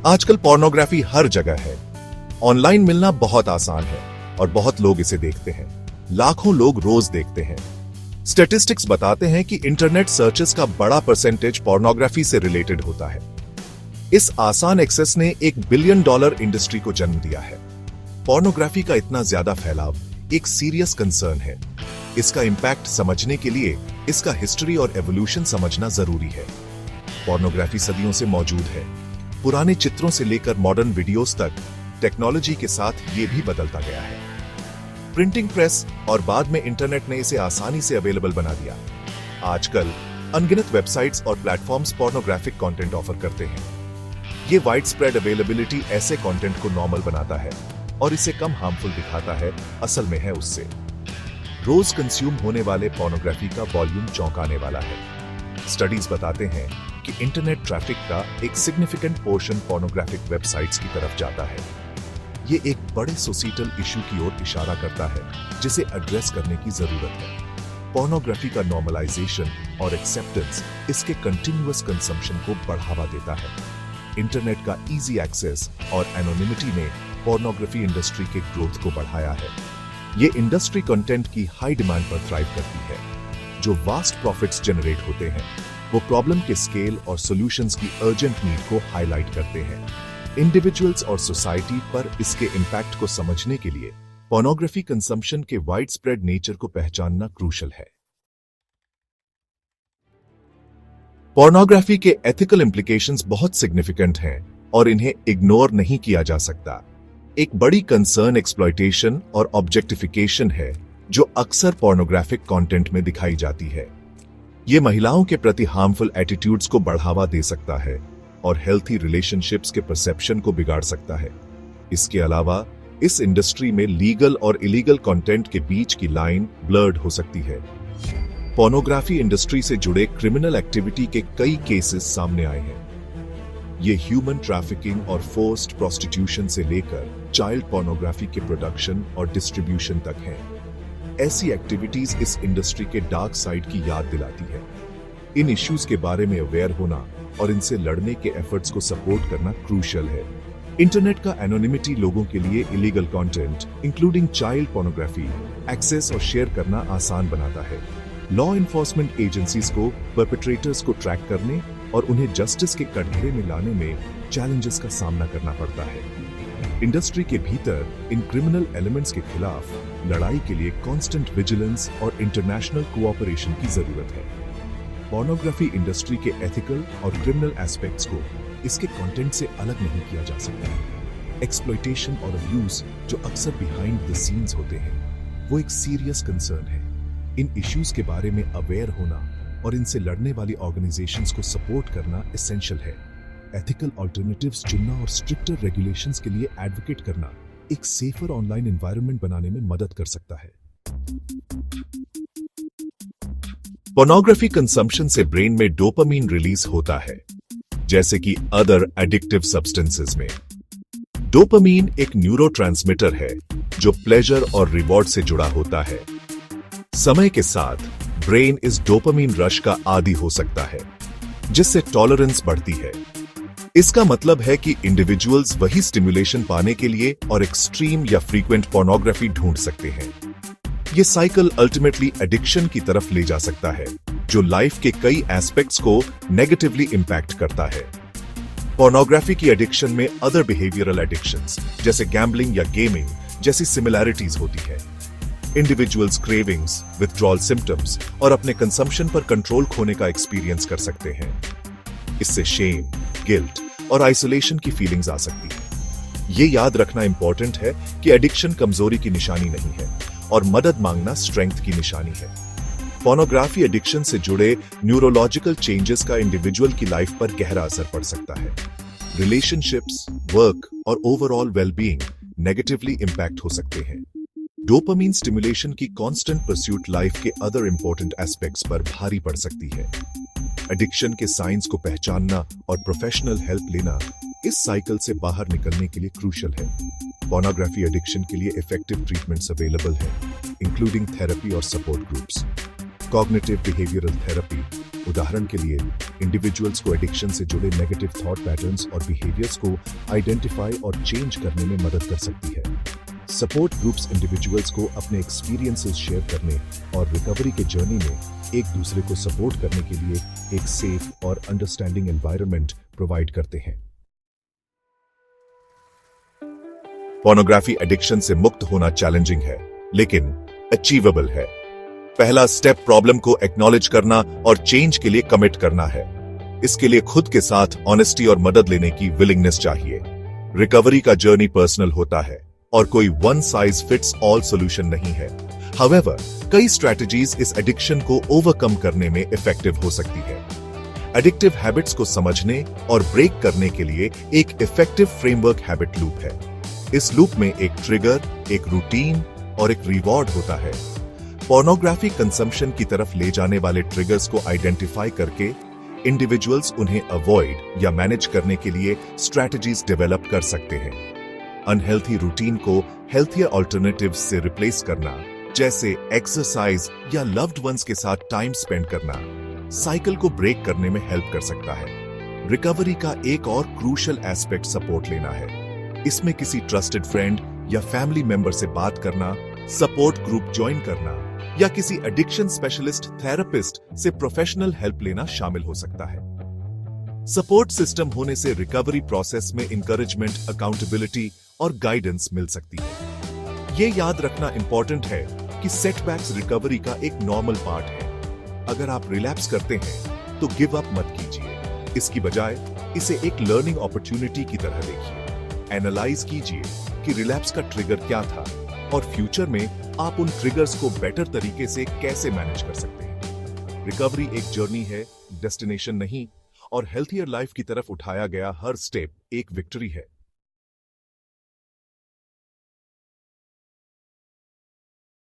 आजकल पोर्नोग्राफी हर जगह है। ऑनलाइन मिलना बहुत आसान है और बहुत लोग इसे देखते हैं। लाखों लोग रोज देखते हैं। स्टैटिस्टिक्स बताते हैं कि इंटरनेट सर्चेस का बड़ा परसेंटेज पोर्नोग्राफी से रिलेटेड होता है। इस आसान एक्सेस ने $1 बिलियन इंडस्ट्री को जन्म दिया है। पोर्नोग्राफी का इतना ज्यादा फैलाव एक सीरियस कंसर्न है। इसका इंपैक्ट समझने के लिए इसका हिस्ट्री और एवोल्यूशन समझना जरूरी है। पोर्नोग्राफी सदियों से मौजूद है। पुराने चित्रों से लेकर मॉडर्न वीडियोस तक टेक्नोलॉजी के साथ ये भी बदलता गया है। प्रिंटिंग प्रेस और बाद में इंटरनेट ने इसे आसानी से अवेलेबल बना दिया। आजकल अनगिनत वेबसाइट्स और प्लेटफॉर्म्स पोर्नोग्राफिक कंटेंट ऑफर करते हैं। ये वाइड स्प्रेड अवेलेबिलिटी ऐसे कंटेंट को नॉर्मल बनाता है और इसे कम हार्मफुल दिखाता है, असल में है उससे। रोज कंज्यूम होने वाले पोर्नोग्राफी का वॉल्यूम चौंकाने वाला है। स्टडीज बताते हैं कि इंटरनेट ट्रैफिक का एक सिग्निफिकेंट पोर्शन पोर्नोग्राफिक वेबसाइट्स की तरफ जाता है। ये एक बड़े सोसाइटल इशू की ओर इशारा करता है जिसे एड्रेस करने की जरूरत है। पोर्नोग्राफी का नॉर्मलाइजेशन और एक्सेप्टेंस इसके कंटिन्यूअस कंजम्पशन को बढ़ावा देता है। इंटरनेट का इजी एक्सेस और एनोनिमिटी ने पोर्नोग्राफी इंडस्ट्री के ग्रोथ को बढ़ाया है। ये इंडस्ट्री कंटेंट की हाई डिमांड पर थ्राइव करती है। जो वास्ट प्रॉफिट्स जनरेट होते हैं वो प्रॉब्लम के स्केल और सॉल्यूशंस की अर्जेंट नीड को हाईलाइट करते हैं। इंडिविजुअल्स और सोसाइटी पर इसके इंपैक्ट को समझने के लिए पोर्नोग्राफी कंजम्पशन के वाइड स्प्रेड नेचर को पहचानना क्रूशल है। पोर्नोग्राफी के एथिकल इंप्लीकेशंस बहुत सिग्निफिकेंट हैं और इन्हें इग्नोर नहीं किया जा सकता। एक बड़ी कंसर्न एक्सप्लॉयटेशन और ऑब्जेक्टिफिकेशन है जो अक्सर पोर्नोग्राफिक कंटेंट में दिखाई जाती है। ये महिलाओं के प्रति हार्मफुल एटीट्यूड्स को बढ़ावा दे सकता है और हेल्थी रिलेशनशिप्स के परसेप्शन को बिगाड़ सकता है। इसके अलावा इस इंडस्ट्री में लीगल और इलीगल कंटेंट के बीच की लाइन ब्लर्ड हो सकती है। पोर्नोग्राफी इंडस्ट्री से जुड़े क्रिमिनल एक्टिविटी के कई केसेस सामने आए हैं। ये ह्यूमन ट्रैफिकिंग और फोर्स्ड प्रोस्टिट्यूशन से लेकर चाइल्ड पोर्नोग्राफी के प्रोडक्शन और डिस्ट्रीब्यूशन तक हैं। ऐसी एक्टिविटीज इस इंडस्ट्री के डार्क साइड की याद दिलाती है। इन इश्यूज के बारे में अवेयर होना और इनसे लड़ने के एफर्ट्स को सपोर्ट करना क्रूशियल है। इंटरनेट का एनोनिमिटी लोगों के लिए illegal content including child pornography access और शेयर करना आसान बनाता है। लॉ इन्फोर्समेंट एजेंसीज को परपेट्रेटर्स को ट्रैक करने और उन्हें जस्टिस के कटघरे में लाने में चैलेंजेस का सामना करना पड़ता है। इंडस्ट्री के भीतर इन क्रिमिनल एलिमेंट्स के खिलाफ लड़ाई के लिए कांस्टेंट विजिलेंस और इंटरनेशनल कोऑपरेशन की जरूरत है। पोर्नोग्राफी इंडस्ट्री के एथिकल और क्रिमिनल एस्पेक्ट्स को इसके कंटेंट से अलग नहीं किया जा सकता। एक्सप्लॉयटेशन और अब्यूज जो अक्सर बिहाइंड द सीन्स होते हैं वो एक सीरियस कंसर्न है। इन इश्यूज के बारे में अवेयर होना और इनसे लड़ने वाली ऑर्गेनाइजेशंस को सपोर्ट करना एसेंशियल है। एथिकल ऑल्टरनेटिव्स चुनना और स्ट्रिक्टर रेगुलेशंस के लिए एडवोकेट करना एक सेफर ऑनलाइन एनवायरनमेंट बनाने में मदद कर सकता है। पोर्नोग्राफी कंजम्पशन से ब्रेन में डोपामीन रिलीज होता है, जैसे कि अदर एडिक्टिव सब्सटेंसेस में। डोपामीन एक न्यूरोट्रांसमीटर है जो प्लेजर और रिवॉर्ड से जुड़ा होता है। समय के साथ ब्रेन इस डोपामीन रश का आदी हो सकता है, जिससे टॉलरेंस बढ़ती है। इसका मतलब है कि इंडिविजुअल्स वही स्टिमुलेशन पाने के लिए और एक्सट्रीम या फ्रीक्वेंट पोर्नोग्राफी ढूंढ सकते हैं। ये साइकिल अल्टीमेटली एडिक्शन की तरफ ले जा सकता है, जो लाइफ के कई एस्पेक्ट्स को नेगेटिवली इंपैक्ट करता है। पोर्नोग्राफी की एडिक्शन में अदर बिहेवियरल एडिक्शंस जैसे गैम्बलिंग या गेमिंग जैसी सिमिलैरिटीज होती है। इंडिविजुअल्स क्रेविंग्स, विथड्रॉल सिम्टम्स और अपने कंजम्पशन पर कंट्रोल खोने का एक्सपीरियंस कर सकते हैं। इससे शेम, गिल्ट और आइसोलेशन की फीलिंग्स आ सकती है। ये याद रखना इंपॉर्टेंट है कि एडिक्शन कमजोरी की निशानी नहीं है और मदद मांगना स्ट्रेंथ की निशानी है। पोर्नोग्राफी एडिक्शन से जुड़े न्यूरोलॉजिकल चेंजेस का इंडिविजुअल की लाइफ पर गहरा असर पड़ सकता है। रिलेशनशिप्स, वर्क और ओवरऑल वेलबीइंग नेगेटिवली इंपैक्ट हो सकते हैं। डोपामीन स्टिमुलेशन की कांस्टेंट परस्यूट लाइफ के अदर इंपॉर्टेंट एस्पेक्ट्स पर भारी पड़ सकती है। एडिक्शन के साइंस को पहचानना और प्रोफेशनल हेल्प लेना इस साइकिल से बाहर निकलने के लिए क्रूशियल है। पोर्नोग्राफी एडिक्शन के लिए इफेक्टिव ट्रीटमेंट्स अवेलेबल हैं, इंक्लूडिंग थेरेपी और support groups. Cognitive behavioural therapy, उदाहरण के लिए इंडिविजुअल्स को एडिक्शन से जुड़े नेगेटिव थॉट पैटर्न्स और बिहेवियर्स को आइडेंटिफाई और चेंज करने में मदद कर सकती है। सपोर्ट ग्रुप्स इंडिविजुअल्स को अपने एक्सपीरियंसेस शेयर करने और रिकवरी के जर्नी में एक दूसरे को सपोर्ट करने के लिए एक सेफ और अंडरस्टैंडिंग एनवायरनमेंट प्रोवाइड करते हैं। पोर्नोग्राफी एडिक्शन से मुक्त होना चैलेंजिंग है, लेकिन अचीवेबल है। पहला स्टेप प्रॉब्लम को एक्नॉलेज करना और चेंज के लिए कमिट करना है। इसके लिए खुद के साथ ऑनेस्टी और मदद लेने की विलिंगनेस चाहिए। रिकवरी का जर्नी पर्सनल होता है और कोई one size fits all solution नहीं है। हाउएवर, कई स्ट्रैटेजीज इस एडिक्शन को ओवरकम करने में इफेक्टिव हो सकती है। एडिक्टिव हैबिट्स को समझने और ब्रेक करने के लिए एक इफेक्टिव फ्रेमवर्क हैबिट लूप है। इस लूप में एक ट्रिगर, एक रूटीन और एक रिवॉर्ड होता है। पोर्नोग्राफी कंजम्पशन की तरफ ले जाने वाले ट्रिगर्स को आइडेंटिफाई करके इंडिविजुअल्स उन्हें अवॉइड या मैनेज करने के लिए स्ट्रैटेजीज डेवलप कर सकते हैं। अनहेल्थी रूटीन को हेल्थियर ऑल्टरनेटिव्स से रिप्लेस करना, जैसे एक्सरसाइज या लव्ड वंस के साथ टाइम स्पेंड करना, साइकिल को ब्रेक करने में हेल्प कर सकता है। रिकवरी का एक और क्रूशियल एस्पेक्ट सपोर्ट लेना है। इसमें किसी ट्रस्टेड फ्रेंड या फैमिली मेंबर से बात करना, सपोर्ट ग्रुप ज्वाइन करना या किसी एडिक्शन स्पेशलिस्ट थेरेपिस्ट से प्रोफेशनल हेल्प लेना शामिल हो सकता है। सपोर्ट सिस्टम होने से रिकवरी प्रोसेस में इंकरेजमेंट, अकाउंटेबिलिटी और गाइडेंस मिल सकती है। ये याद रखना इंपॉर्टेंट है कि सेटबैक्स रिकवरी का एक नॉर्मल पार्ट है। अगर आप रिलैप्स करते हैं तो गिव अप मत कीजिए। इसकी बजाय इसे एक लर्निंग अपॉर्चुनिटी की तरह देखिए। एनालाइज कीजिए कि रिलैप्स का ट्रिगर क्या था और फ्यूचर में आप उन ट्रिगर्स को बेटर तरीके से कैसे मैनेज कर सकते हैं। रिकवरी एक जर्नी है, डेस्टिनेशन नहीं, और हेल्थियर लाइफ की तरफ उठाया गया हर स्टेप एक विक्ट्री है।